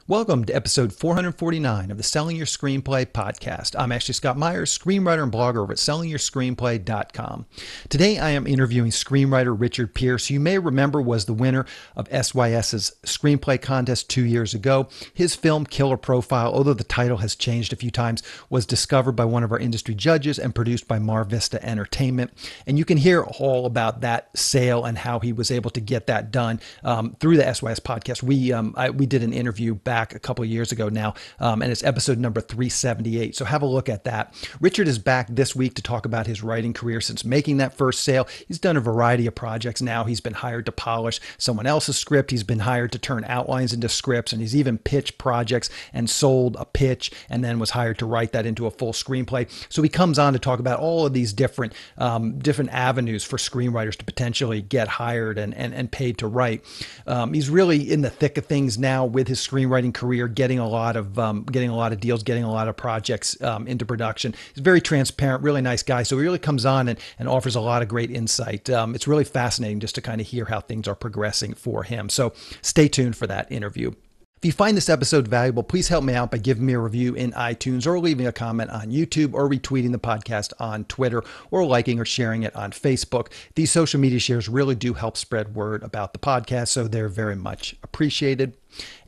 Welcome to episode 449 of the Selling Your Screenplay podcast. I'm Ashley Scott Meyers, screenwriter and blogger over at sellingyourscreenplay.com. Today I am interviewing screenwriter Richard Pierce, who you may remember was the winner of SYS's screenplay contest 2 years ago. His film Killer Profile, although the title has changed a few times, was discovered by one of our industry judges and produced by Mar Vista Entertainment. And you can hear all about that sale and how he was able to get that done through the SYS podcast. We did an interview back a couple of years ago now, and it's episode number 378. So have a look at that. Richard is back this week to talk about his writing career since making that first sale. He's done a variety of projects now. He's been hired to polish someone else's script. He's been hired to turn outlines into scripts, and he's even pitched projects and sold a pitch and then was hired to write that into a full screenplay. So he comes on to talk about all of these different avenues for screenwriters to potentially get hired and paid to write. He's really in the thick of things now with his screenwriting career, getting a lot of deals, getting a lot of projects into production. He's very transparent, really nice guy. So he really comes on and offers a lot of great insight. It's really fascinating just to kind of hear how things are progressing for him. So stay tuned for that interview. If you find this episode valuable, please help me out by giving me a review in iTunes or leaving a comment on YouTube or retweeting the podcast on Twitter or liking or sharing it on Facebook. These social media shares really do help spread word about the podcast, so they're very much appreciated.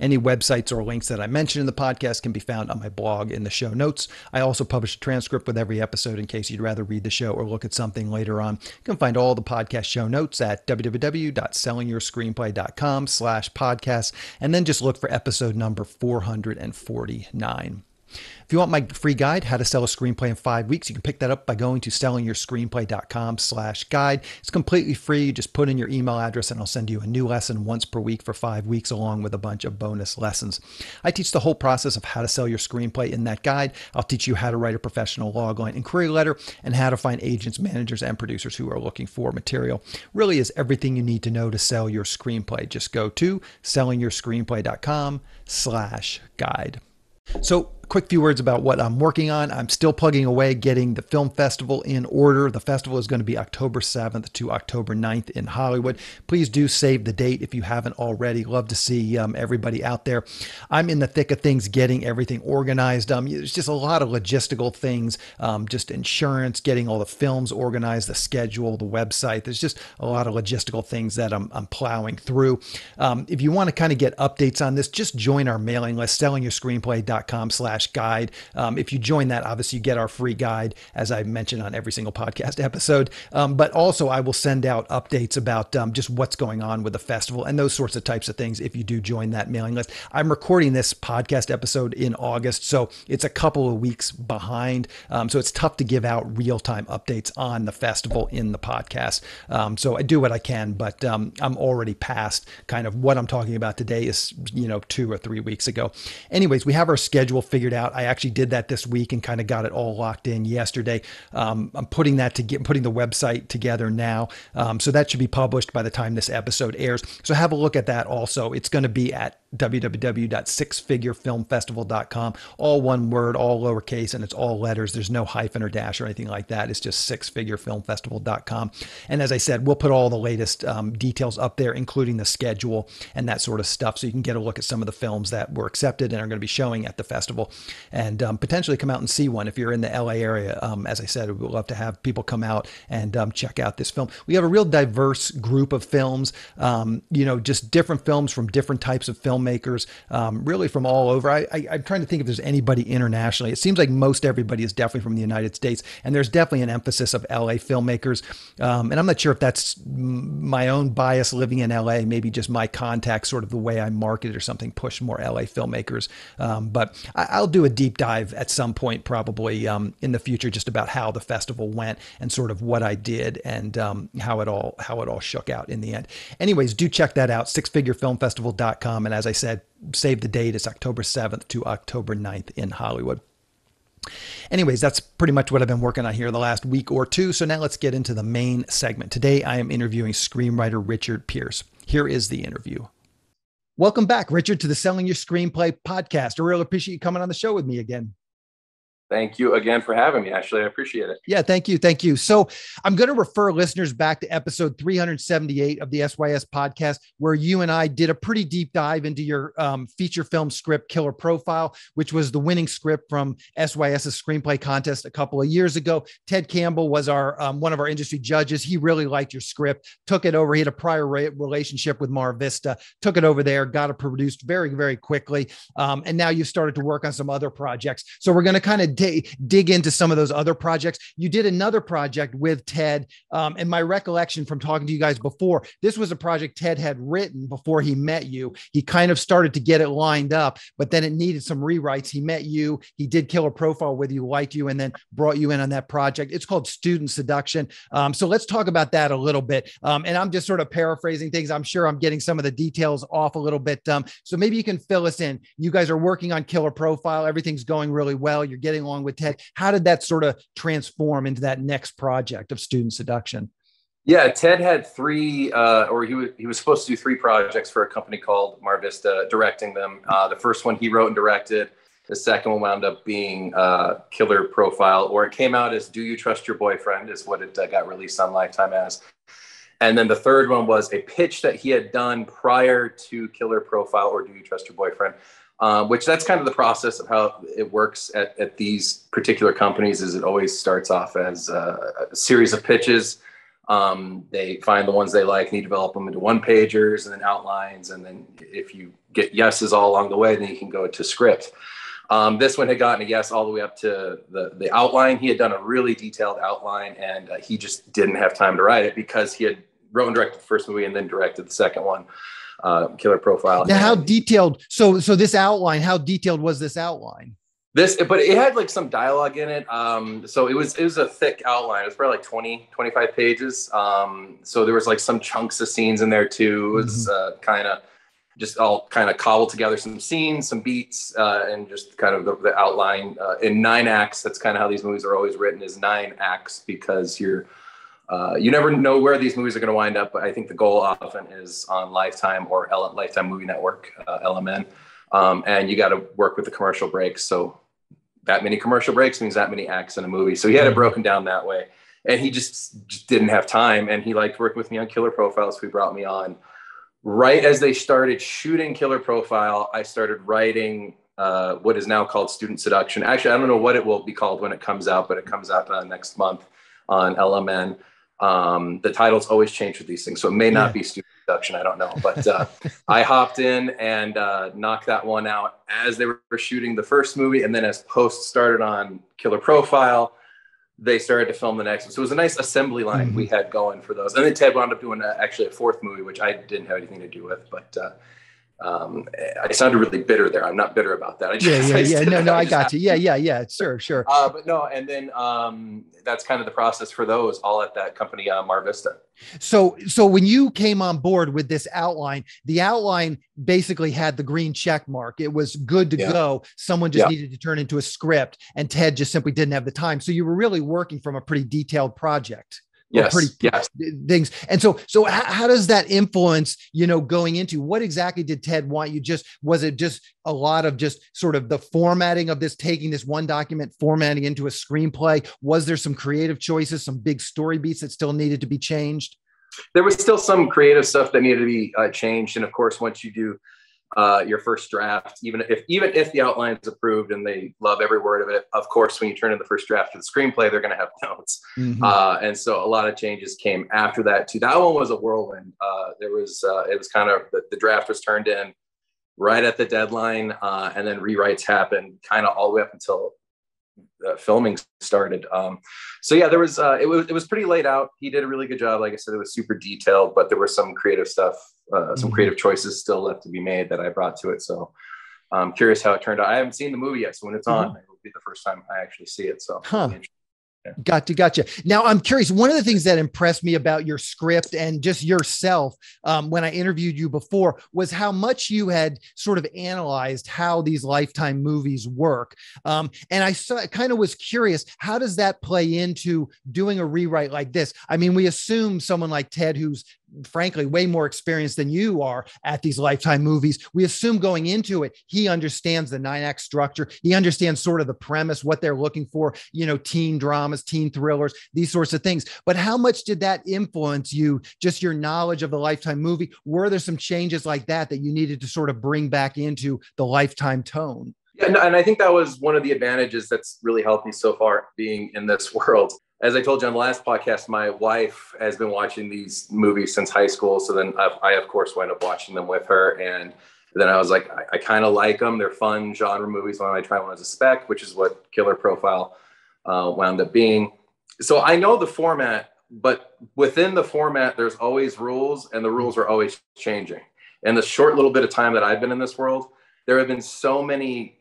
Any websites or links that I mentioned in the podcast can be found on my blog in the show notes. I also publish a transcript with every episode in case you'd rather read the show or look at something later on. You can find all the podcast show notes at www.sellingyourscreenplay.com/podcast, and then just look for episode number 449. If you want my free guide, How to Sell a Screenplay in 5 Weeks, you can pick that up by going to sellingyourscreenplay.com/guide. It's completely free. You just put in your email address and I'll send you a new lesson once per week for 5 weeks, along with a bunch of bonus lessons. I teach the whole process of how to sell your screenplay in that guide. I'll teach you how to write a professional logline inquiry letter and how to find agents, managers, and producers who are looking for material. Really is everything you need to know to sell your screenplay. Just go to sellingyourscreenplay.com/guide. So, quick few words about what I'm working on. I'm still plugging away getting the film festival in order. The festival is going to be October 7th to October 9th in Hollywood. Please do save the date if you haven't already. Love to see everybody out there. I'm in the thick of things getting everything organized. There's just a lot of logistical things, just insurance, getting all the films organized, the schedule, the website. There's just a lot of logistical things that I'm plowing through. If you want to kind of get updates on this, just join our mailing list, sellingyourscreenplay.com/guide. If you join that, obviously you get our free guide, as I mentioned on every single podcast episode. But also I will send out updates about just what's going on with the festival and those sorts of types of things if you do join that mailing list. I'm recording this podcast episode in August, so it's a couple of weeks behind. So it's tough to give out real-time updates on the festival in the podcast. So I do what I can, but I'm already past kind of what I'm talking about today is, 2 or 3 weeks ago. Anyways, we have our schedule figured out. I actually did that this week and kind of got it all locked in yesterday. I'm putting the website together now. So that should be published by the time this episode airs. So have a look at that also. It's going to be at www.sixfigurefilmfestival.com. All one word, all lowercase, and it's all letters. There's no hyphen or dash or anything like that. It's just sixfigurefilmfestival.com. And as I said, we'll put all the latest details up there, including the schedule and that sort of stuff. So you can get a look at some of the films that were accepted and are going to be showing at the festival, and potentially come out and see one if you're in the LA area. As I said, we'd love to have people come out and check out this film. We have a real diverse group of films, just different films from different types of filmmakers, really from all over. I'm trying to think if there's anybody internationally. It seems like most everybody is definitely from the United States, and there's definitely an emphasis of LA filmmakers. And I'm not sure if that's my own bias living in LA, maybe just my contacts, sort of the way I market or something, push more LA filmmakers. But I'll do a deep dive at some point, probably in the future, just about how the festival went and sort of what I did and how it all shook out in the end. Anyways, do check that out, sixfigurefilmfestival.com. And as I said, save the date. It's October 7th to October 9th in Hollywood. Anyways, that's pretty much what I've been working on here the last week or two. So now let's get into the main segment. Today, I am interviewing screenwriter Richard Pierce. Here is the interview. Welcome back, Richard, to the Selling Your Screenplay podcast. I really appreciate you coming on the show with me again. Thank you again for having me, Ashley. I appreciate it. Yeah, thank you. Thank you. So I'm going to refer listeners back to episode 378 of the SYS podcast, where you and I did a pretty deep dive into your feature film script, Killer Profile, which was the winning script from SYS's screenplay contest a couple of years ago. Ted Campbell was our one of our industry judges. He really liked your script, took it over. He had a prior relationship with Mar Vista, took it over there, got it produced very, very quickly. And now you've started to work on some other projects. So we're going to kind of dig into some of those other projects. You did another project with Ted. And my recollection from talking to you guys before, this was a project Ted had written before he met you. He kind of started to get it lined up, but then it needed some rewrites. He met you, he did Killer Profile with you, liked you, and then brought you in on that project. It's called Student Seduction. So let's talk about that a little bit. And I'm just sort of paraphrasing things. I'm sure I'm getting some of the details off a little bit. So maybe you can fill us in. You guys are working on Killer Profile. Everything's going really well. You're getting along with Ted. How did that sort of transform into that next project of Student Seduction? Yeah, Ted had three, or he was supposed to do three projects for a company called Mar Vista, directing them. The first one he wrote and directed. The second one wound up being Killer Profile, or it came out as Do You Trust Your Boyfriend, is what it got released on Lifetime as. And then the third one was a pitch that he had done prior to Killer Profile, or Do You Trust Your Boyfriend, which that's kind of the process of how it works at these particular companies. Is it always starts off as a series of pitches. They find the ones they like and you develop them into one pagers and then outlines. And then if you get yeses all along the way, then you can go to script. This one had gotten a yes all the way up to the outline. He had done a really detailed outline, and he just didn't have time to write it because he had wrote and directed the first movie and then directed the second one. Killer Profile. Now, how detailed? So this outline, how detailed was this outline? But it had like some dialogue in it. So it was a thick outline. It was probably like 25 pages. So there was like some chunks of scenes in there too. It was kind of just all kind of cobbled together some scenes, some beats, and just kind of the outline in 9 acts. That's kind of how these movies are always written, is 9 acts, because you never know where these movies are going to wind up. But I think the goal often is on Lifetime or Lifetime Movie Network, LMN. And you got to work with the commercial breaks. So that many commercial breaks means that many acts in a movie. So he had it broken down that way. And he just didn't have time. And he liked working with me on Killer Profile, so he brought me on. Right as they started shooting Killer Profile, I started writing what is now called Student Seduction. Actually, I don't know what it will be called when it comes out, but it comes out next month on LMN. The titles always change with these things, so it may not be Student Seduction. I don't know, but I hopped in and knocked that one out as they were shooting the first movie, and then as post started on Killer Profile, they started to film the next one. So it was a nice assembly line we had going for those. And then Ted wound up doing actually a fourth movie, which I didn't have anything to do with, but I sounded really bitter there. I'm not bitter about that. I got you. Yeah. Sure. But no, and then that's kind of the process for those, all at that company, Mar Vista. So when you came on board with this outline, the outline basically had the green check mark. It was good to go. Someone just needed to turn into a script, and Ted just simply didn't have the time. So you were really working from a pretty detailed project. Yes. Things. And so how does that influence, going into what exactly did Ted want you? Was it just a lot of just sort of the formatting of this, taking this one document, formatting into a screenplay? Was there some creative choices, some big story beats that still needed to be changed? There was still some creative stuff that needed to be changed. And of course, once you do your first draft, even if the outline is approved and they love every word of it, of course, when you turn in the first draft of the screenplay, they're going to have notes. And so a lot of changes came after that too. That one was a whirlwind. It was kind of the draft was turned in right at the deadline, and then rewrites happened kind of all the way up until filming started. So yeah, there was it was pretty laid out. He did a really good job. Like I said, it was super detailed, but there was some creative stuff, some creative choices still left to be made that I brought to it. So I'm curious how it turned out. I haven't seen the movie yet, so when it's on, it will be the first time I actually see it. So Gotcha. Now I'm curious. One of the things that impressed me about your script and just yourself when I interviewed you before was how much you had sort of analyzed how these Lifetime movies work. And I kind of was curious, how does that play into doing a rewrite like this? I mean, we assume someone like Ted, who's frankly, way more experienced than you are at these Lifetime movies. We assume going into it, he understands the 9-act structure. He understands sort of the premise, what they're looking for, teen dramas, teen thrillers, these sorts of things. But how much did that influence you, just your knowledge of the Lifetime movie? Were there some changes like that you needed to sort of bring back into the Lifetime tone? Yeah, and I think that was one of the advantages that's really helped me so far being in this world. As I told you on the last podcast, my wife has been watching these movies since high school. So then I of course, wound up watching them with her. And then I was like, I kind of like them. They're fun genre movies. Why don't I try one as a spec, which is what Killer Profile wound up being. So I know the format, but within the format, there's always rules, and the rules are always changing. In the short little bit of time that I've been in this world, there have been so many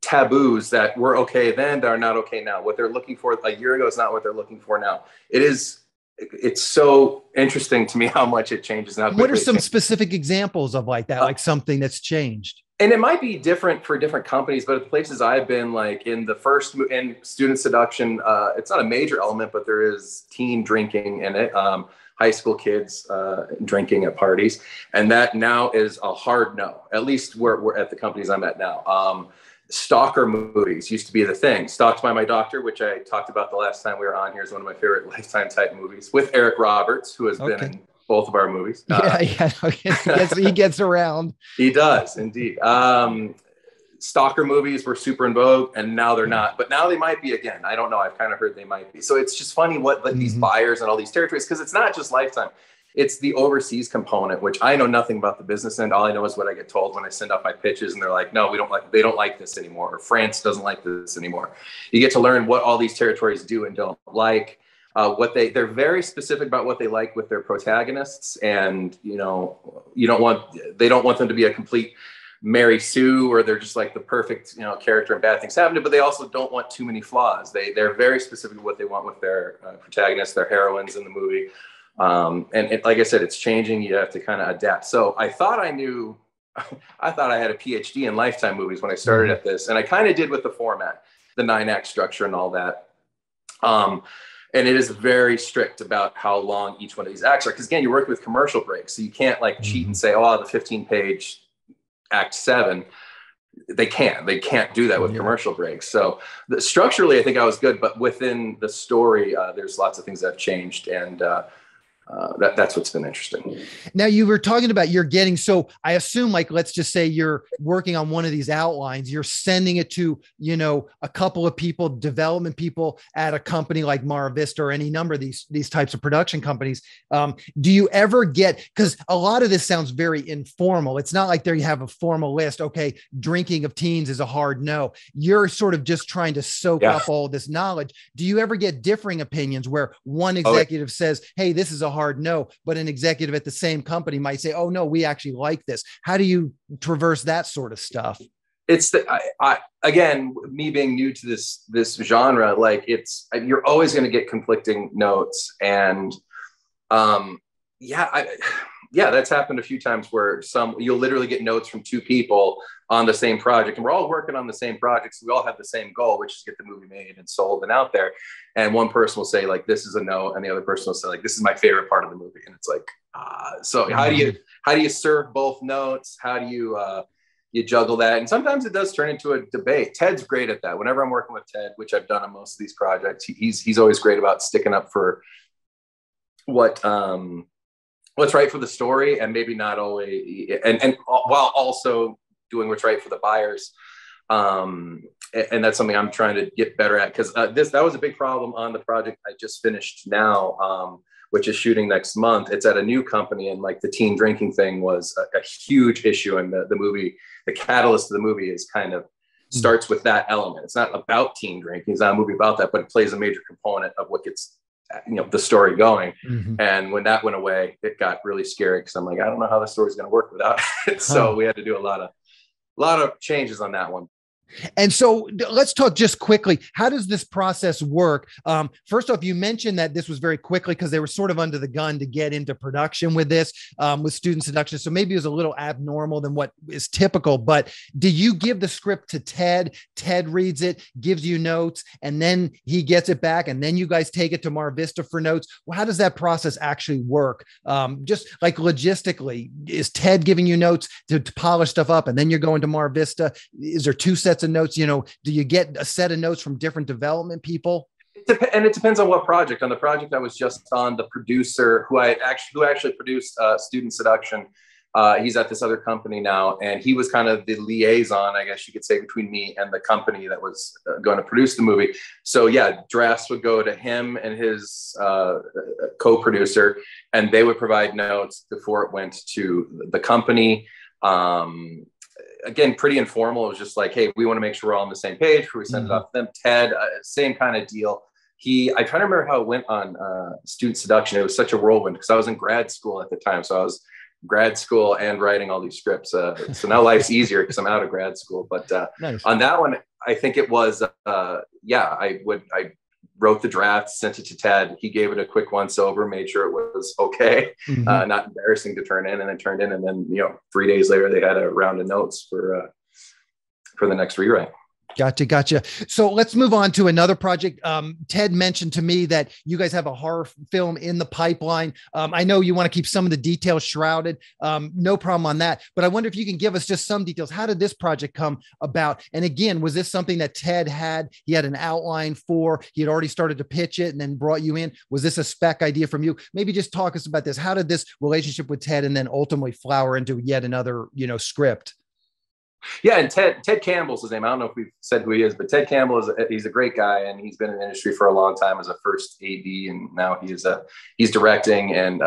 taboos that were okay then that are not okay now. What they're looking for a year ago is not what they're looking for now. It's so interesting to me how much it changes now. What are some specific examples of like that, like something that's changed? And it might be different for different companies, but at the places I've been, like in Student Seduction, it's not a major element, but there is teen drinking in it. High school kids drinking at parties. And that now is a hard no, at least we're at the companies I'm at now. Stalker movies used to be the thing. Stalked by My Doctor, which I talked about the last time we were on here, is one of my favorite Lifetime type movies with Eric Roberts, who has been in both of our movies. He gets around. He does indeed. Stalker movies were super in vogue, and now they're not, but now they might be again. I don't know. I've kind of heard they might be. So it's just funny what these buyers and all these territories, because it's not just Lifetime. It's the overseas component, which I know nothing about the business end. All I know is what I get told when I send off my pitches, and they're like, no, they don't like this anymore, or France doesn't like this anymore. You get to learn what all these territories do and don't like. They're very specific about what they like with their protagonists, and they don't want them to be a complete Mary Sue, or they're just like the perfect character and bad things happen to, but they also don't want too many flaws. They're very specific what they want with their protagonists, their heroines in the movie. Like I said, it's changing. You have to kind of adapt. So I thought I had a PhD in Lifetime movies when I started at this, and I kind of did with the format, the 9-act structure and all that. And it is very strict about how long each one of these acts are. Because again, you work with commercial breaks, so you can't cheat and say, oh, the 15-page act 7. They can't do that with commercial breaks. So structurally, I think I was good, but within the story, there's lots of things that have changed, and that's what's been interesting. Now, you were talking about so I assume, let's just say you're working on one of these outlines, you're sending it to, a couple of people, development people at a company like Mara Vista or any number of these types of production companies. Do you ever because a lot of this sounds very informal. It's not like there you have a formal list. Okay, drinking of teens is a hard no. You're sort of just trying to soak up all this knowledge. Do you ever get differing opinions where one executive says, hey, this is a hard no, but an executive at the same company might say, oh no, we actually like this? How do you traverse that sort of stuff? It's again, me being new to this genre, you're always going to get conflicting notes, and that's happened a few times where you'll literally get notes from two people on the same project, and we're all working on the same project. So we all have the same goal, which is get the movie made and sold and out there. And one person will say this is a no, and the other person will say this is my favorite part of the movie. And it's so how do you serve both notes? How do you juggle that? And sometimes it does turn into a debate. Ted's great at that. Whenever I'm working with Ted, which I've done on most of these projects, he's always great about sticking up for what's right for the story, and maybe not always, and while also doing what's right for the buyers. And that's something I'm trying to get better at, because that was a big problem on the project I just finished now, which is shooting next month. It's at a new company, and the teen drinking thing was a huge issue. And the movie, the catalyst of the movie is kind of starts with that element. It's not about teen drinking. It's not a movie about that, but it plays a major component of what gets the story going. And when that went away, it got really scary, because I'm I don't know how the story's going to work without it. So we had to do a lot of changes on that one. And so let's talk just quickly. How does this process work? First off, you mentioned that this was very quickly because they were sort of under the gun to get into production with this, with Student Seduction. So maybe it was a little abnormal than what is typical. But do you give the script to Ted? Ted reads it, gives you notes, and then he gets it back, and then you guys take it to Mar Vista for notes. Well, how does that process actually work? Just like logistically, is Ted giving you notes to polish stuff up, and then you're going to Mar Vista? Is there two sets of notes? Do you get a set of notes from different development people? And it depends on what project. On the project I was just on, the producer who actually produced Student Seduction, he's at this other company now, and he was kind of the liaison, I guess you could say, between me and the company that was going to produce the movie. So yeah, drafts would go to him and his co-producer, and they would provide notes before it went to the company. Again, pretty informal. It was just like, hey, we want to make sure we're all on the same page before we send it off to them. Ted, same kind of deal. I try to remember how it went on Student Seduction. It was such a whirlwind because I was in grad school at the time. So I was grad school and writing all these scripts. So now life's easier because I'm out of grad school. But nice. On that one, I think it was, I wrote the draft, sent it to Ted. He gave it a quick once over, made sure it was okay, not embarrassing to turn in, and then turned in. And then, 3 days later, they had a round of notes for the next rewrite. Gotcha. So let's move on to another project. Ted mentioned to me that you guys have a horror film in the pipeline. I know you want to keep some of the details shrouded. No problem on that. But I wonder if you can give us just some details. How did this project come about? And again, was this something that Ted had? He had an outline for, he had already started to pitch it and then brought you in. Was this a spec idea from you? Maybe just talk us about this. How did this relationship with Ted and then ultimately flower into yet another, script? Yeah, and Ted Campbell's his name. I don't know if we've said who he is, but Ted Campbell he's a great guy, and he's been in the industry for a long time as a first AD, and now he's directing. And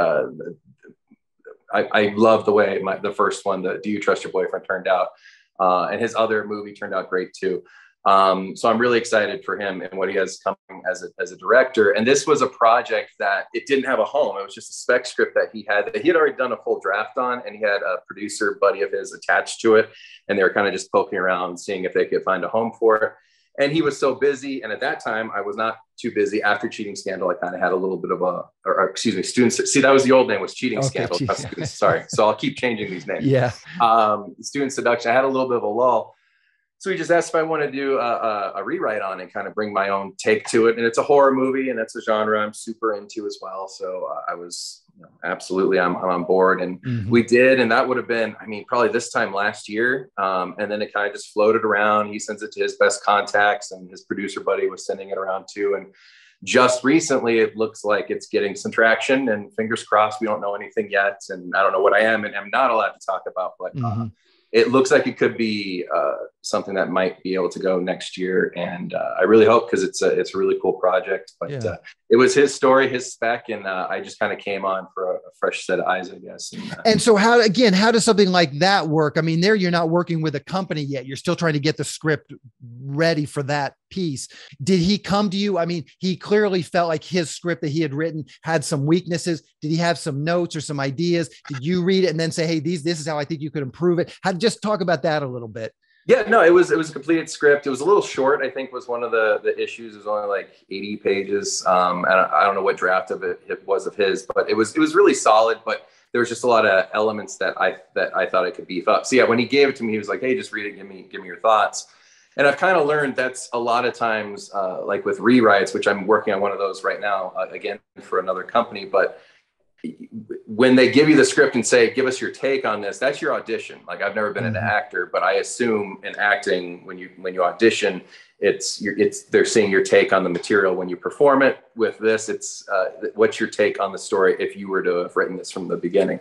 I love the way the first one, the Do You Trust Your Boyfriend, turned out, and his other movie turned out great too. So I'm really excited for him and what he has coming as a director. And this was a project that it didn't have a home. It was just a spec script that he had already done a full draft on, and he had a producer buddy of his attached to it. And they were kind of just poking around, seeing if they could find a home for it. And he was so busy. And at that time, I was not too busy. After Cheating Scandal, I kind of had a little bit of Students. See, that was the old name, was Cheating Scandal. Sorry. So I'll keep changing these names. Yeah. Student Seduction. I had a little bit of a lull. So he just asked if I want to do a rewrite on it and kind of bring my own take to it. And it's a horror movie, and that's a genre I'm super into as well. So I was absolutely, I'm on board. And we did, and that would have been, probably this time last year. And then it kind of just floated around. He sends it to his best contacts, and his producer buddy was sending it around too. And just recently, it looks like it's getting some traction, and fingers crossed. We don't know anything yet. And I don't know what I am and I'm not allowed to talk about, but it looks like it could be something that might be able to go next year. And I really hope, because it's a really cool project. But it was his story, his spec, and I just kind of came on for a fresh set of eyes, I guess. And so how does something like that work? There you're not working with a company yet. You're still trying to get the script ready for that piece. Did he come to you? He clearly felt like his script that he had written had some weaknesses. Did he have some notes or some ideas? Did you read it and then say, hey, this is how I think you could improve it? Just talk about that a little bit. Yeah, no, it was a completed script. It was a little short, I think, was one of the issues. It was only like 80 pages. And I don't know what draft of it was of his, but it was really solid. But there was just a lot of elements that I thought I could beef up. So yeah, when he gave it to me, he was like, hey, just read it, give me your thoughts. And I've kind of learned that's a lot of times, like with rewrites, which I'm working on one of those right now, again, for another company. But when they give you the script and say, give us your take on this, that's your audition. Like, I've never been an actor, but I assume in acting, when you audition, they're seeing your take on the material. When you perform it with this, it's what's your take on the story if you were to have written this from the beginning.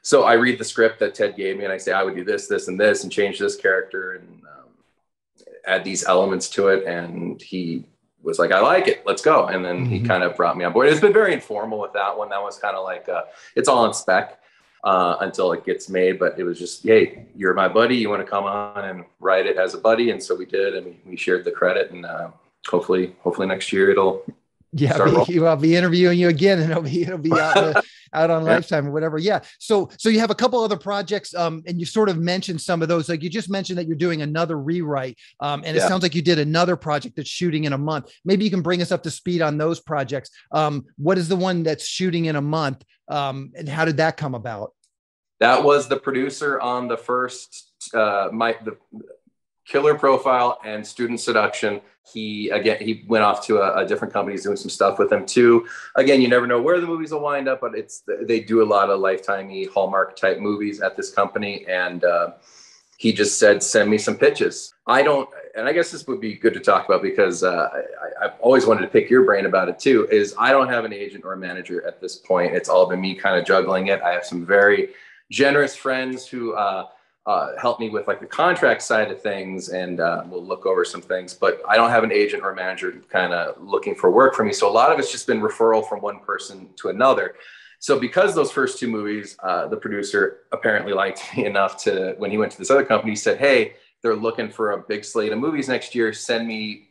So I read the script that Ted gave me, and I say, I would do this, this, and this, and change this character and add these elements to it. And he was like, I like it, let's go. And then he kind of brought me on board. It's been very informal with that one. That was kind of like, it's all on spec until it gets made. But it was just, hey, you're my buddy. You want to come on and write it as a buddy? And so we did, and we shared the credit. And hopefully next year it'll I'll be interviewing you again, and it'll be out out on Yeah. Lifetime or whatever. Yeah. So you have a couple other projects, and you sort of mentioned some of those. Like you just mentioned that you're doing another rewrite, and it sounds like you did another project that's shooting in a month. Maybe you can bring us up to speed on those projects. What is the one that's shooting in a month, and how did that come about? That was the producer on the first, the Killer Profile and Student Seduction. He went off to a different company. He's doing some stuff with them too. Again, you never know where the movies will wind up, but they do a lot of Lifetime-y Hallmark type movies at this company. And he just said, send me some pitches. And I guess this would be good to talk about because I've always wanted to pick your brain about it too, is I don't have an agent or a manager at this point. It's all been me kind of juggling it. I have some very generous friends who help me with like the contract side of things, and we'll look over some things, but I don't have an agent or a manager kind of looking for work for me. So a lot of it's just been referral from one person to another. So because those first two movies, the producer apparently liked me enough to, when he went to this other company, he said, hey, they're looking for a big slate of movies next year. Send me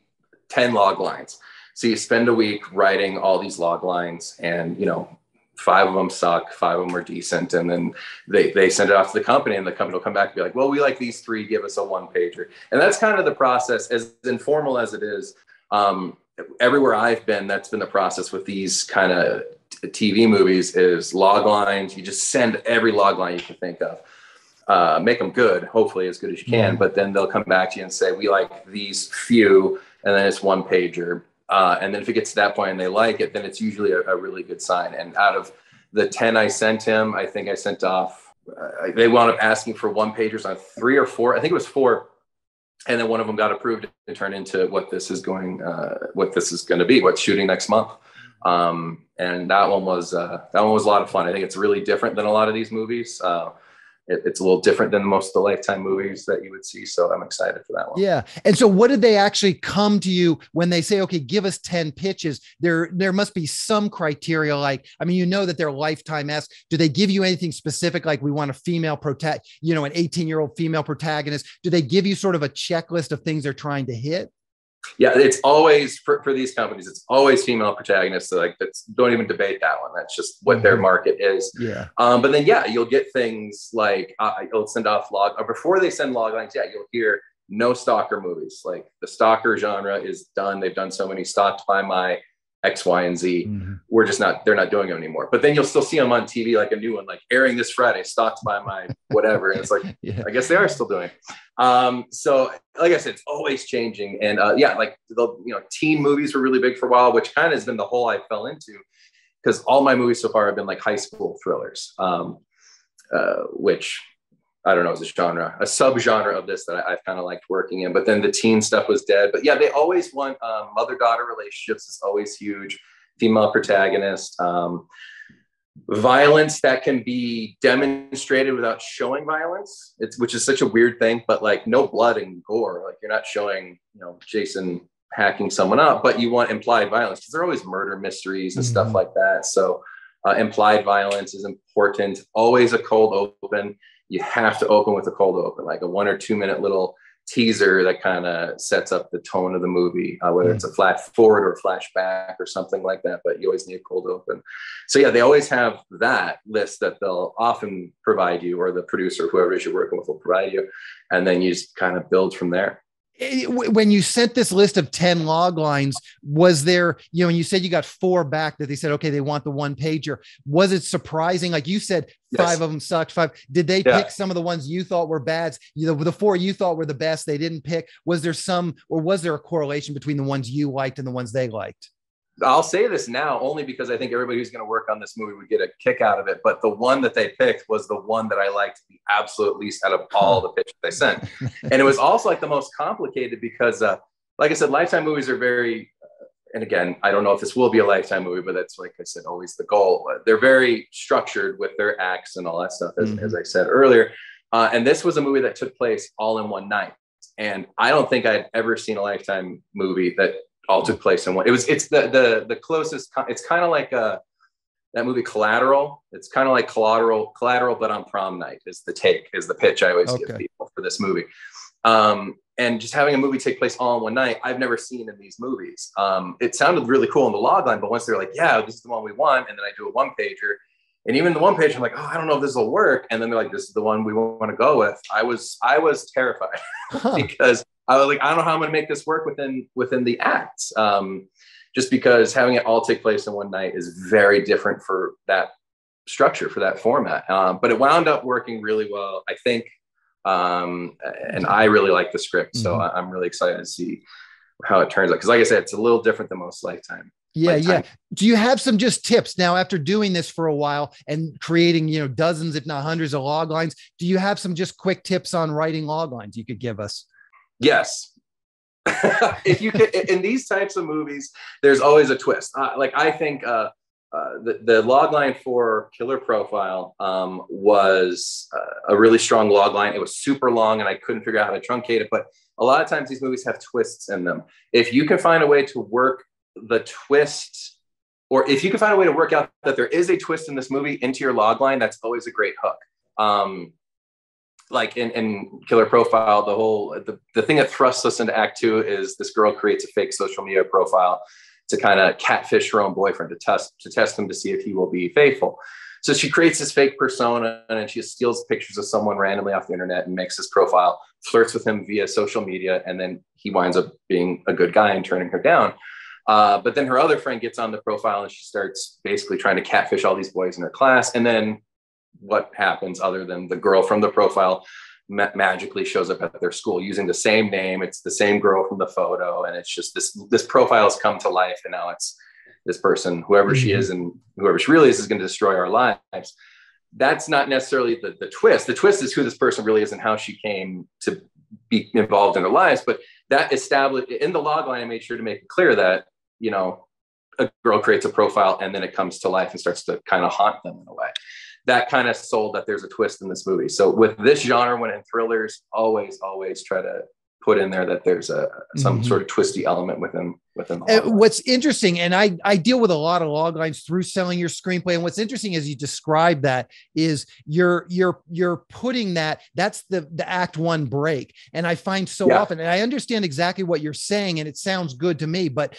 10 log lines. So you spend a week writing all these log lines, and, 5 of them suck, 5 of them are decent. And then they send it off to the company, and the company will come back and be like, well, we like these 3, give us a 1-pager. And that's kind of the process, as informal as it is. Everywhere I've been, that's been the process with these kind of TV movies, is log lines. You just send every log line you can think of. Make them good, hopefully as good as you can. But then they'll come back to you and say, we like these few, and then it's 1-pager. And then if it gets to that point and they like it, then it's usually a really good sign. And out of the 10 I sent him, I think I sent off, they wound up asking for 1-pagers on 3 or 4. I think it was 4. And then one of them got approved and turned into what this is going to be, what's shooting next month. And that one was a lot of fun. I think it's really different than a lot of these movies. It's a little different than most of the Lifetime movies that you would see. So I'm excited for that one. Yeah. And so what did they actually come to you when they say, okay, give us 10 pitches? There must be some criteria. Like, I mean, that they're Lifetime-esque. Do they give you anything specific? Like, we want a female an 18-year-old female protagonist. Do they give you sort of a checklist of things they're trying to hit? Yeah, it's always for these companies, it's always female protagonists. So don't even debate that one. That's just what their market is. Yeah. But then, you'll get things like you'll send off before they send log lines. Yeah, you'll hear no stalker movies. Like, the stalker genre is done. They've done so many, stalked by my X, Y, and Z. They're not doing them anymore. But then you'll still see them on TV, like a new one, like airing this Friday, stalked by my whatever. And it's like, I guess they are still doing it. So like I said, it's always changing. And like teen movies were really big for a while, which kind of has been the hole I fell into, because all my movies so far have been like high school thrillers, which I don't know, is a subgenre of this that I've kind of liked working in. But then the teen stuff was dead. But yeah, they always want mother-daughter relationships is always huge. Female protagonist, violence that can be demonstrated without showing violence. Which is such a weird thing, but like no blood and gore. Like, you're not showing, Jason hacking someone up, but you want implied violence, because there are always murder mysteries and stuff like that. So implied violence is important. Always a cold open. You have to open with a cold open, like a 1 or 2 minute little teaser that kind of sets up the tone of the movie, whether it's a flash forward or a flashback or something like that. But you always need a cold open. So yeah, they always have that list that they'll often provide you, or the producer, whoever it is you're working with, will provide you. And then you just kind of build from there. When you sent this list of 10 log lines, was there, when you said you got 4 back that they said, okay, they want the 1-pager, was it surprising? Like you said, 5 of them sucked. 5. Did they pick some of the ones you thought were bad? The 4 you thought were the best, they didn't pick. Was there was there a correlation between the ones you liked and the ones they liked? I'll say this now only because I think everybody who's going to work on this movie would get a kick out of it. But the one that they picked was the one that I liked the absolute least out of all the pitches they sent. And it was also like the most complicated because, like I said, Lifetime movies are very, and again, I don't know if this will be a Lifetime movie, but that's, like I said, always the goal. They're very structured with their acts and all that stuff, as I said earlier. And this was a movie that took place all in one night. And I don't think I'd ever seen a Lifetime movie that all took place in one. It's the closest. It's kind of like that movie Collateral. It's kind of like Collateral, but on prom night is the pitch I always give people for this movie. And just having a movie take place all in one night, I've never seen in these movies. It sounded really cool in the log line, but once they're like, yeah, this is the one we want, and then I do a 1-pager, And even the one page, I'm like, oh, I don't know if this will work. And then they're like, this is the one we want to go with. I was terrified because I was like, I don't know how I'm going to make this work within the acts. Just because having it all take place in one night is very different for that structure, for that format. But it wound up working really well, I think. And I really like the script. So I'm really excited to see how it turns out. Because like I said, it's a little different than most Lifetime. Yeah. Do you have some just tips now after doing this for a while and creating, dozens, if not hundreds of log lines? Do you have some just quick tips on writing log lines you could give us? Yes. If you could, in these types of movies, there's always a twist. I think the log line for Killer Profile was a really strong log line. It was super long and I couldn't figure out how to truncate it. But a lot of times these movies have twists in them. If you can find a way to work the twist, or if you can find a way to work out that there is a twist in this movie into your log line, that's always a great hook. Like in Killer Profile, the thing that thrusts us into Act 2 is this girl creates a fake social media profile to kind of catfish her own boyfriend to test him to see if he will be faithful. So she creates this fake persona and she steals pictures of someone randomly off the internet and makes this profile, flirts with him via social media, and then he winds up being a good guy and turning her down. But then her other friend gets on the profile and she starts basically trying to catfish all these boys in her class. And then what happens other than the girl from the profile magically shows up at their school using the same name. It's the same girl from the photo. And it's just this profile has come to life. And now it's this person, whoever she is and whoever she really is going to destroy our lives. That's not necessarily the twist. The twist is who this person really is and how she came to be involved in their lives. But that established in the log line, I made sure to make it clear that, a girl creates a profile and then it comes to life and starts to kind of haunt them in a way. That kind of sold that there's a twist in this movie. So with this genre, when in thrillers, always try to put in there that there's some sort of twisty element within the log line. What's interesting, and I deal with a lot of log lines through selling your screenplay. And what's interesting as you describe that is you're putting that's the Act 1 break. And I find so often, and I understand exactly what you're saying, and it sounds good to me, but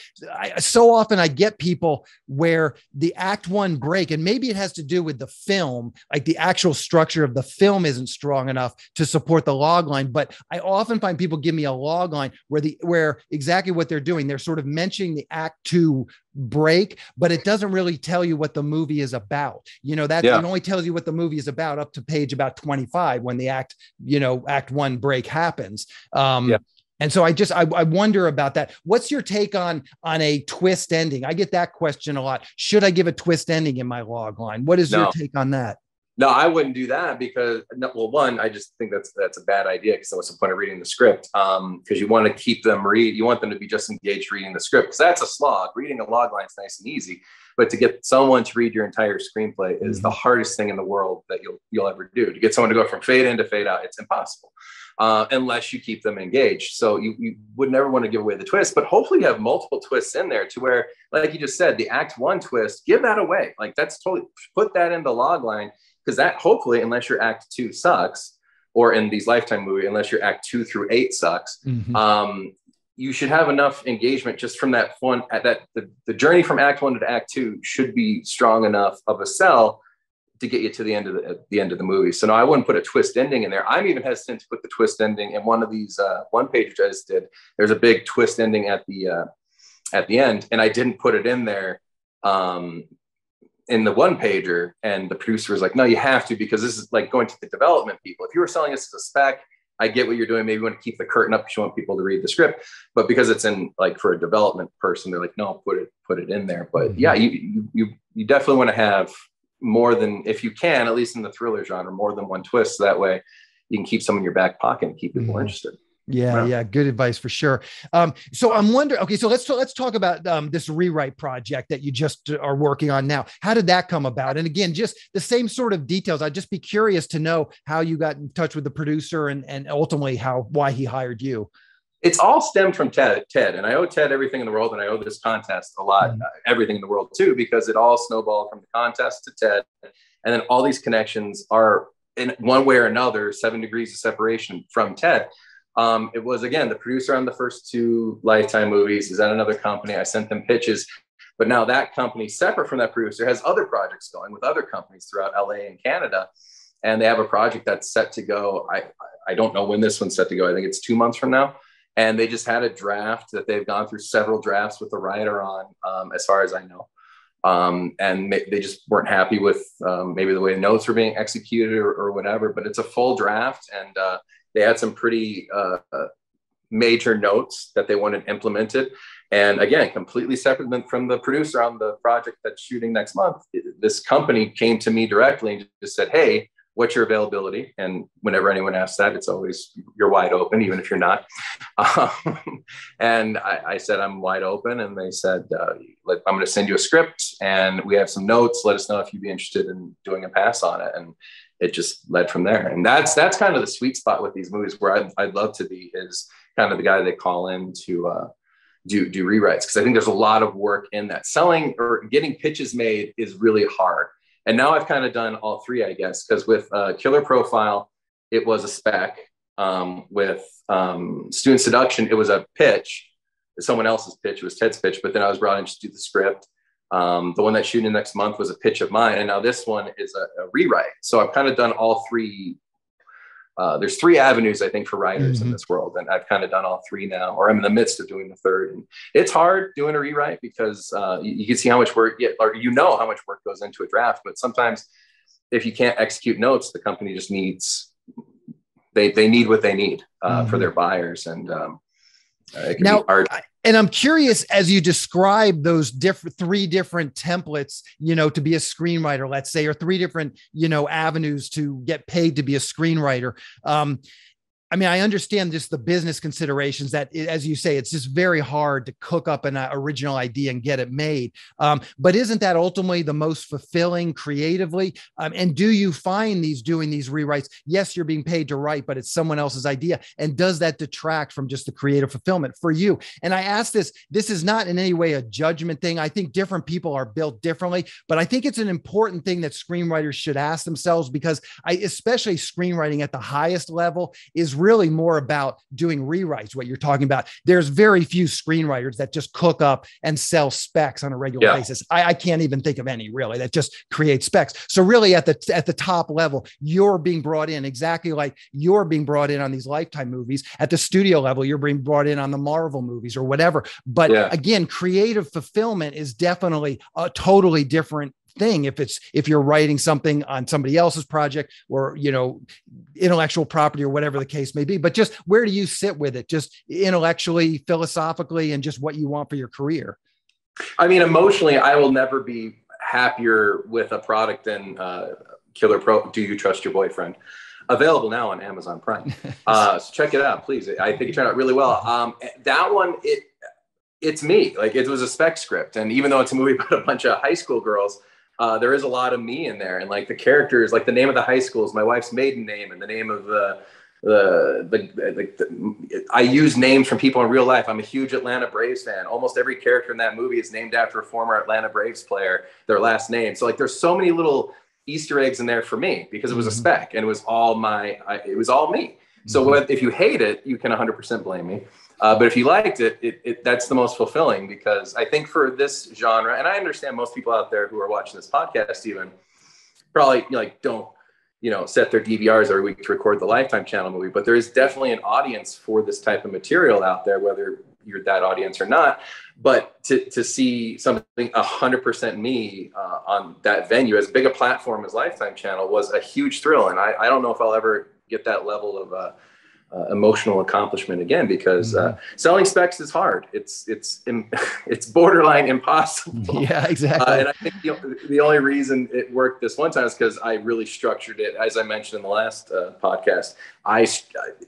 so often I get people where the Act 1 break, and maybe it has to do with the film, like the actual structure of the film isn't strong enough to support the log line. But I often find people give me a log line where exactly what they're doing, they're sort of mentioning the Act 2 break, but it doesn't really tell you what the movie is about. It only tells you what the movie is about up to page about 25 when the Act 1 break happens. And so I wonder about that. What's your take on a twist ending? I get that question a lot. Should I give a twist ending in my log line? What is your take on that? No, I wouldn't do that because, one, I just think that's a bad idea because what's the point of reading the script? Because you want to keep them you want them to be just engaged reading the script because that's a slog. Reading a log line is nice and easy, but to get someone to read your entire screenplay is the hardest thing in the world that you'll ever do. To get someone to go from fade in to fade out, it's impossible unless you keep them engaged. So you would never want to give away the twist, but hopefully you have multiple twists in there to where, like you just said, the Act 1 twist, give that away. Like that's totally put that in the log line. Because that hopefully, unless your Act 2 sucks, or in these Lifetime movies, unless your Act 2 through 8 sucks, you should have enough engagement just from that one. The journey from Act 1 to Act 2 should be strong enough of a sell to get you to the end of the movie. So no, I wouldn't put a twist ending in there. I'm even hesitant to put the twist ending in one of these one page I just did. There's a big twist ending at the end, and I didn't put it in there. In the one pager, and the producer was like, no, you have to, because this is like going to the development people. If you were selling this as a spec, I get what you're doing. Maybe you want to keep the curtain up because you want people to read the script, but because it's in like for a development person, they're like, no, put it in there. But yeah, you definitely want to have more than, if you can, at least in the thriller genre, more than one twist. So that way you can keep some in your back pocket and keep people interested. Yeah. Good advice for sure. So I'm wondering, okay, so let's talk about this rewrite project that you just are working on now. How did that come about? And again, just the same sort of details. I'd just be curious to know how you got in touch with the producer and ultimately why he hired you. It's all stemmed from Ted, and I owe Ted everything in the world, and I owe this contest a lot, everything in the world too, because it all snowballed from the contest to Ted, and then all these connections are in one way or another 7 degrees of separation from Ted. It was, again, the producer on the first 2 Lifetime movies is at another company. I sent them pitches. But now that company, separate from that producer, has other projects going with other companies throughout LA and Canada. And they have a project that's set to go. I don't know when this one's set to go. I think it's 2 months from now. And they just had a draft that they've gone through several drafts with the writer on, as far as I know. And they just weren't happy with maybe the way the notes were being executed or whatever. But it's a full draft, and they had some pretty major notes that they wanted implemented. And again, completely separate from the producer on the project that's shooting next month. This company came to me directly and just said, "Hey, what's your availability?" And whenever anyone asks that, it's always, you're wide open, even if you're not. And I said, I'm wide open. And they said, I'm going to send you a script and we have some notes. Let us know if you'd be interested in doing a pass on it. And it just led from there. And that's kind of the sweet spot with these movies, where I'd love to be, is kind of the guy they call in to do rewrites. Because I think there's a lot of work in that. Selling or getting pitches made is really hard. And now I've kind of done all three, I guess, because with Killer Profile, it was a spec. With Student Seduction, it was a pitch, someone else's pitch. It was Ted's pitch, but then I was brought in to do the script. The one that's shooting next month was a pitch of mine. And now this one is a rewrite. So I've kind of done all three. There's three avenues, I think, for writers in this world. And I've kind of done all three now, or I'm in the midst of doing the third. And it's hard doing a rewrite because you can see how much work, or how much work goes into a draft. But sometimes if you can't execute notes, the company just needs, they need what they need for their buyers. And it can be hard. And I'm curious, as you describe those three different templates, to be a screenwriter, let's say, or three different, avenues to get paid to be a screenwriter. I understand just the business considerations that, as you say, it's just very hard to cook up an original idea and get it made. But isn't that ultimately the most fulfilling creatively? And do you find doing these rewrites? Yes, you're being paid to write, but it's someone else's idea. And does that detract from just the creative fulfillment for you? And I ask this is not in any way a judgment thing. I think different people are built differently, but I think it's an important thing that screenwriters should ask themselves, because especially screenwriting at the highest level is really more about doing rewrites, what you're talking about. There's very few screenwriters that just cook up and sell specs on a regular basis. I can't even think of any really that just create specs. So really at the top level, you're being brought in exactly like you're being brought in on these Lifetime movies. At the studio level, you're being brought in on the Marvel movies or whatever. But again, creative fulfillment is definitely a totally different thing if you're writing something on somebody else's project or intellectual property or whatever the case may be. But just where do you sit with it, just intellectually, philosophically, and just what you want for your career? Emotionally, I will never be happier with a product than Killer Pro Do You Trust Your Boyfriend? Available now on Amazon Prime. So check it out, please. I think it turned out really well. That one, it's me. Like, it was a spec script, and even though it's a movie about a bunch of high school girls, there is a lot of me in there, and like the characters, like the name of the high school is my wife's maiden name, and the name of I use names from people in real life. I'm a huge Atlanta Braves fan. Almost every character in that movie is named after a former Atlanta Braves player, their last name. So like, there's so many little Easter eggs in there for me because it was a spec and it was all it was all me. So if you hate it, you can 100% blame me. But if you liked it, that's the most fulfilling, because I think for this genre, and I understand most people out there who are watching this podcast even probably don't, set their DVRs every week to record the Lifetime channel movie, but there is definitely an audience for this type of material out there, whether you're that audience or not. But to see something 100% me on that venue, as big a platform as Lifetime channel, was a huge thrill. And I don't know if I'll ever get that level of emotional accomplishment again, because selling specs is hard. It's borderline impossible. Yeah, exactly. And I think the only reason it worked this one time is because I really structured it. As I mentioned in the last podcast,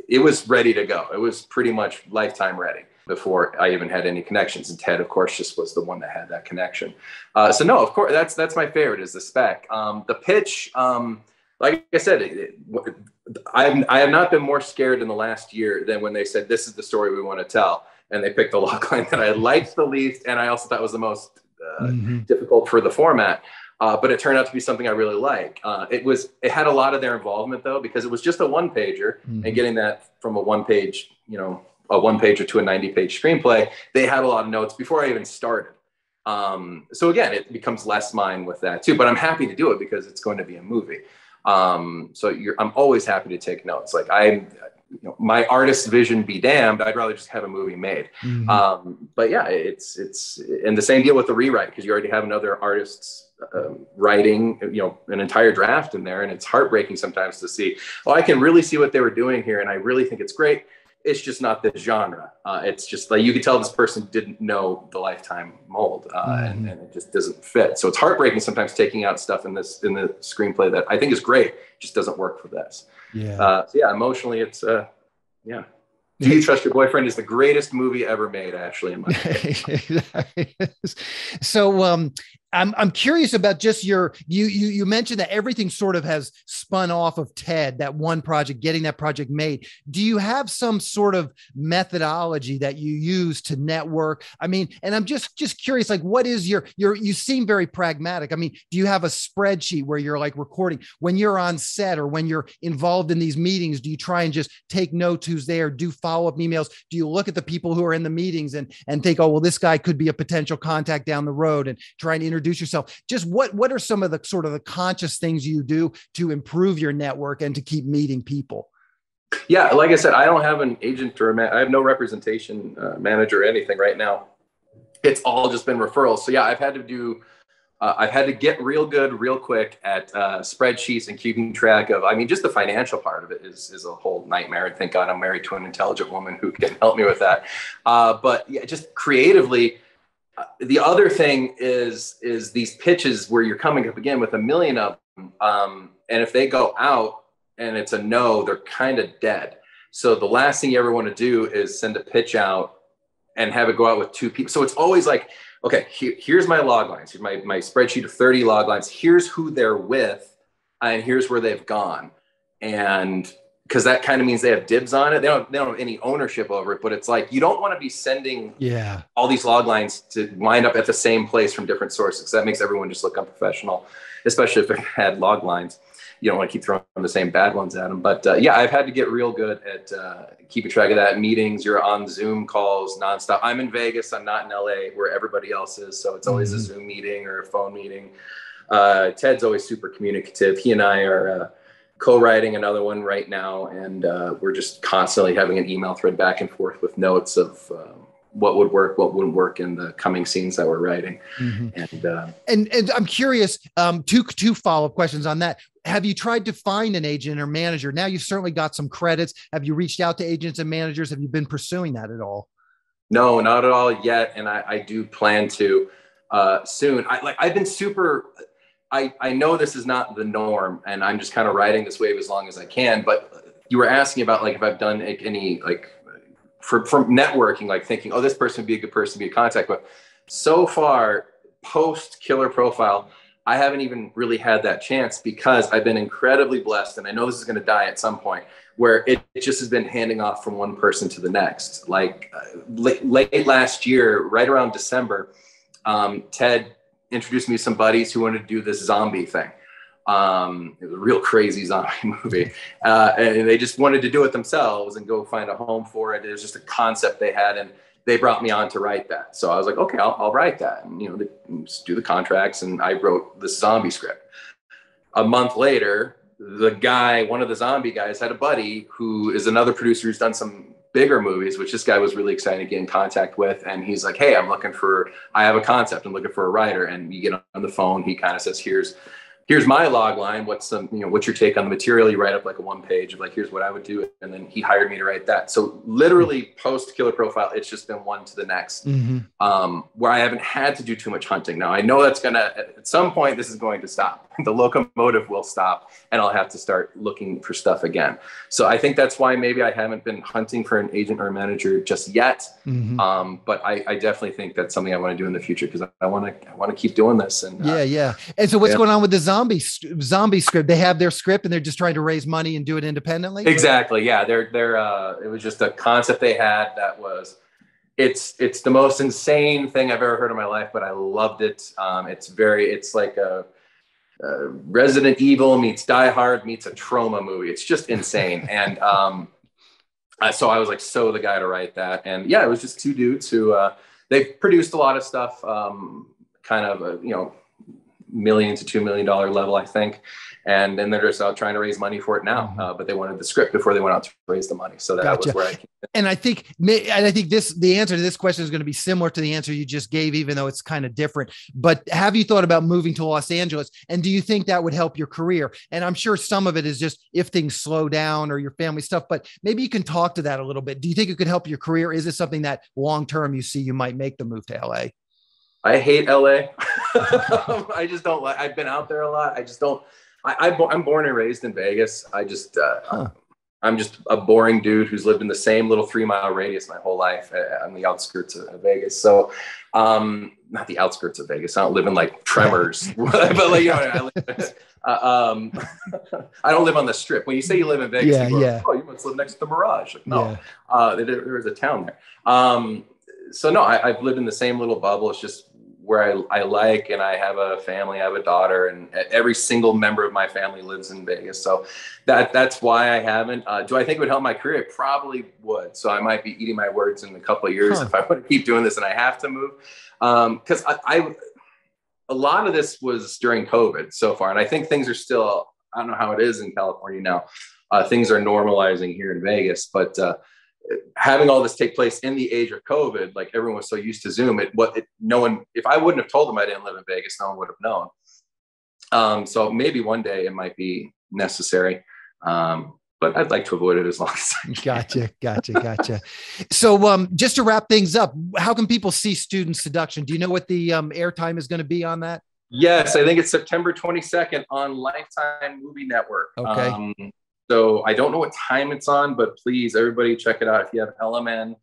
it was ready to go. It was pretty much Lifetime ready before I even had any connections. And Ted, of course, just was the one that had that connection. So no, of course, that's my favorite, is the spec. The pitch, like I said, I have not been more scared in the last year than when they said, this is the story we want to tell. And they picked the log line that I liked the least, and I also thought was the most difficult for the format. But it turned out to be something I really like. It had a lot of their involvement, though, because it was just a one-pager, and getting that from a one-page, a one-pager to a 90-page screenplay, they had a lot of notes before I even started. So again, it becomes less mine with that too, but I'm happy to do it because it's going to be a movie. I'm always happy to take notes. Like my artist's vision be damned. I'd rather just have a movie made. But yeah, it's and the same deal with the rewrite, because you already have another artist's writing, an entire draft in there. And it's heartbreaking sometimes to see, I can really see what they were doing here. And I really think it's great. It's just not this genre. It's just like, you could tell this person didn't know the Lifetime mold, and it just doesn't fit. So it's heartbreaking sometimes taking out stuff in the screenplay that I think is great, just doesn't work for this. So yeah, emotionally, it's yeah. Do You Trust Your Boyfriend is the greatest movie ever made, Ashley, in my opinion. So I'm curious about just you mentioned that everything sort of has spun off of Ted, that one project, getting that project made. Do you have some sort of methodology that you use to network? I mean, and I'm just curious, like, what is you seem very pragmatic. I mean, do you have a spreadsheet where you're like recording when you're on set, or when you're involved in these meetings? Do you try and just take notes who's there, do follow-up emails? Do you look at the people who are in the meetings and think, oh, well, this guy could be a potential contact down the road, and try and introduce yourself? Just what are some of the sort of the conscious things you do to improve your network and to keep meeting people? Yeah, like I said, I don't have an agent I have no representation manager or anything right now. It's all just been referrals. So yeah, I've had to get real good, real quick at spreadsheets and keeping track of, just the financial part of it is a whole nightmare. And thank God I'm married to an intelligent woman who can help me with that. But yeah, just creatively, the other thing is these pitches where you're coming up again with a million of them. And if they go out and it's a no, they're kind of dead. So the last thing you ever want to do is send a pitch out and have it go out with two people. So it's always like, okay, here's my log lines. Here's my spreadsheet of 30 log lines. Here's who they're with, and here's where they've gone. And because that kind of means they have dibs on it. They don't have any ownership over it, but it's like, you don't want to be sending all these log lines to wind up at the same place from different sources. That makes everyone just look unprofessional, especially if they had log lines. You don't want to keep throwing the same bad ones at them. But yeah, I've had to get real good at keeping track of that. Meetings, you're on Zoom calls nonstop. I'm in Vegas. I'm not in LA where everybody else is. So it's always a Zoom meeting or a phone meeting. Ted's always super communicative. He and I are co-writing another one right now, and we're just constantly having an email thread back and forth with notes of what would work, what wouldn't work in the coming scenes that we're writing. And I'm curious, two follow-up questions on that. Have you tried to find an agent or manager? Now you've certainly got some credits. Have you reached out to agents and managers? Have you been pursuing that at all? No, not at all yet. And I do plan to soon. I've been super, I know this is not the norm, and I'm just kind of riding this wave as long as I can. But you were asking about like if I've done any like from networking, like thinking, oh, this person would be a good person to be in contact with. So far, post Killer Profile, I haven't even really had that chance because I've been incredibly blessed, and I know this is going to die at some point, where it just has been handing off from one person to the next. Like late last year, right around December, Ted introduced me to some buddies who wanted to do this zombie thing. It was a real crazy zombie movie. And they just wanted to do it themselves and go find a home for it. It was just a concept they had, and they brought me on to write that. So I was like, okay, I'll write that. And, just do the contracts. And I wrote the zombie script. A month later, one of the zombie guys had a buddy who is another producer who's done some bigger movies, which this guy was really excited to get in contact with. And he's like, hey, I have a concept. I'm looking for a writer. And you get on the phone. He kind of says, here's my log line. What's your take on the material? You write up like a one page of like, here's what I would do. And then he hired me to write that. So literally post Killer Profile, it's just been one to the next, where I haven't had to do too much hunting. Now I know that's at some point, this is going to stop. The locomotive will stop, and I'll have to start looking for stuff again. So I think that's why maybe I haven't been hunting for an agent or a manager just yet. But I definitely think that's something I want to do in the future, because I want to keep doing this. And yeah. And so what's going on with the zombie script? They have their script and they're just trying to raise money and do it independently. Exactly. Yeah. It was just a concept they had that was, it's the most insane thing I've ever heard in my life, but I loved it. It's like a Resident Evil meets Die Hard meets a trauma movie. It's just insane. And so I was like, the guy to write that. And yeah, it was just two dudes who they've produced a lot of stuff kind of a, $1 to $2 million level, I think. And then they're just out trying to raise money for it now. But they wanted the script before they went out to raise the money. So that was where I came in. And I think the answer to this question is going to be similar to the answer you just gave, even though it's kind of different. But have you thought about moving to Los Angeles? And do you think that would help your career? And I'm sure some of it is just if things slow down or your family stuff, but maybe you can talk to that a little bit. Do you think it could help your career? Is it something that long-term you see you might make the move to LA? I hate LA. I just don't like, I've been out there a lot. I just don't, I'm born and raised in Vegas. I'm just a boring dude who's lived in the same little 3-mile radius my whole life on the outskirts of Vegas. So, not the outskirts of Vegas. I don't live in like Tremors, but like, I don't live on the Strip. When you say you live in Vegas, people are like, oh, you must live next to the Mirage. Like, no, there is a town there. So no, I've lived in the same little bubble. It's just where I like, and I have a family, I have a daughter, and every single member of my family lives in Vegas. So that's why I haven't. Do I think it would help my career? It probably would. So I might be eating my words in a couple of years if I want to keep doing this and I have to move. Because a lot of this was during COVID so far. And I think things are still, I don't know how it is in California now. Things are normalizing here in Vegas, but having all this take place in the age of COVID, like everyone was so used to Zoom, no one, if I wouldn't have told them I didn't live in Vegas, no one would have known. So maybe one day it might be necessary. But I'd like to avoid it as long as I can. Gotcha. So just to wrap things up, how can people see Student Seduction? Do you know what the airtime is going to be on that? Yes, I think it's September 22nd on Lifetime Movie Network. Okay. So I don't know what time it's on, but please, everybody check it out. If you have LMN,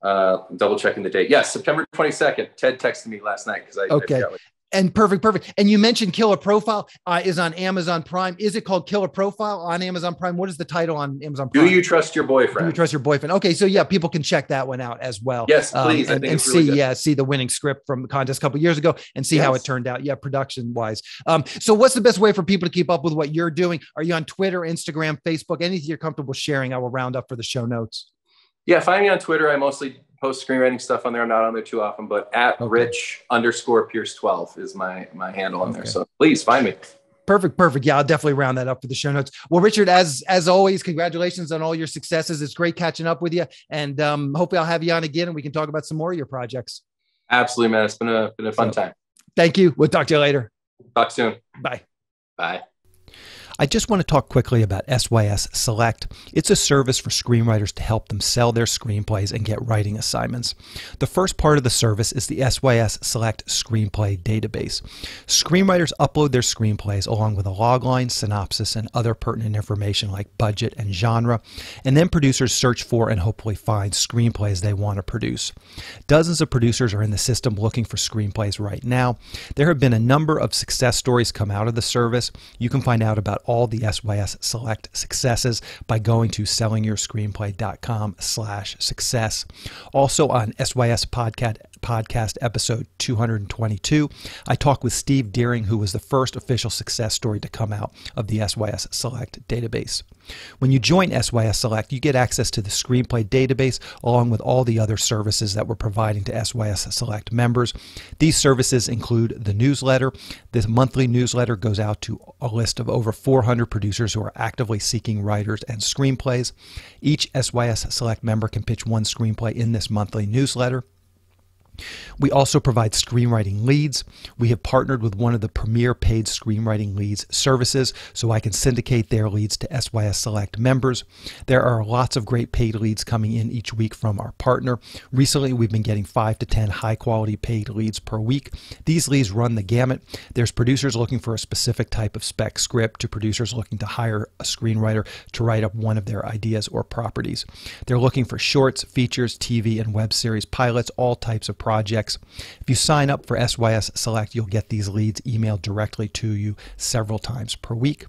double checking the date. Yes, September 22nd. Ted texted me last night because I forgot. And perfect. And you mentioned Killer Profile is on Amazon Prime. Is it called Killer Profile on Amazon Prime? What is the title on Amazon Prime? Do you trust your boyfriend? Do you trust your boyfriend? Okay, so yeah, people can check that one out as well. Yes, please. And see the winning script from the contest a couple of years ago and see how it turned out. Yeah, production wise. So what's the best way for people to keep up with what you're doing? Are you on Twitter, Instagram, Facebook? Anything you're comfortable sharing, I will round up for the show notes. Yeah, find me on Twitter. I mostly post screenwriting stuff on there. I'm not on there too often, but @Rich_Pierce12 is my handle on there. So please find me. Perfect. Yeah, I'll definitely round that up for the show notes. Well, Richard, as always, congratulations on all your successes. It's great catching up with you, and hopefully I'll have you on again and we can talk about some more of your projects. Absolutely, man. It's been a fun time. Thank you. We'll talk to you later. Talk soon. Bye. Bye. I just want to talk quickly about SYS Select. It's a service for screenwriters to help them sell their screenplays and get writing assignments. The first part of the service is the SYS Select Screenplay database. Screenwriters upload their screenplays along with a logline, synopsis, and other pertinent information like budget and genre, and then producers search for and hopefully find screenplays they want to produce. Dozens of producers are in the system looking for screenplays right now. There have been a number of success stories come out of the service. You can find out about all the SYS Select successes by going to sellingyourscreenplay.com/success. Also on SYS podcast episode 222, I talked with Steve Deering, who was the first official success story to come out of the SYS Select database. When you join SYS Select, you get access to the screenplay database along with all the other services that we're providing to SYS Select members. These services include the newsletter. This monthly newsletter goes out to a list of over 400 producers who are actively seeking writers and screenplays. Each SYS Select member can pitch one screenplay in this monthly newsletter. We also provide screenwriting leads. We have partnered with one of the premier paid screenwriting leads services, so I can syndicate their leads to SYS Select members. There are lots of great paid leads coming in each week from our partner. Recently, we've been getting 5 to 10 high-quality paid leads per week. These leads run the gamut. There's producers looking for a specific type of spec script to producers looking to hire a screenwriter to write up one of their ideas or properties. They're looking for shorts, features, TV, and web series pilots, all types of projects. If you sign up for SYS Select, you'll get these leads emailed directly to you several times per week.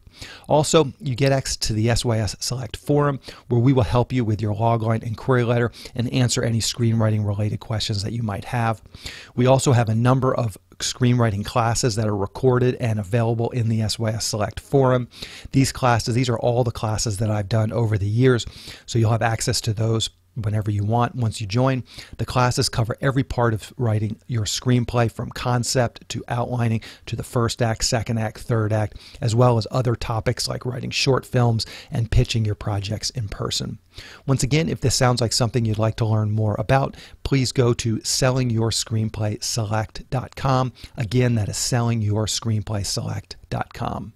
Also, you get access to the SYS Select forum, where we will help you with your logline and query letter and answer any screenwriting related questions that you might have. We also have a number of screenwriting classes that are recorded and available in the SYS Select forum. These are all the classes that I've done over the years, so you'll have access to those. whenever you want once you join. The classes cover every part of writing your screenplay, from concept to outlining to the first act, second act, third act, as well as other topics like writing short films and pitching your projects in person. Once again, if this sounds like something you'd like to learn more about, please go to sellingyourscreenplayselect.com. Again, that is sellingyourscreenplayselect.com.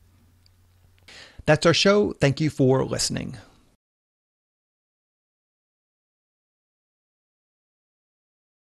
That's our show. Thank you for listening.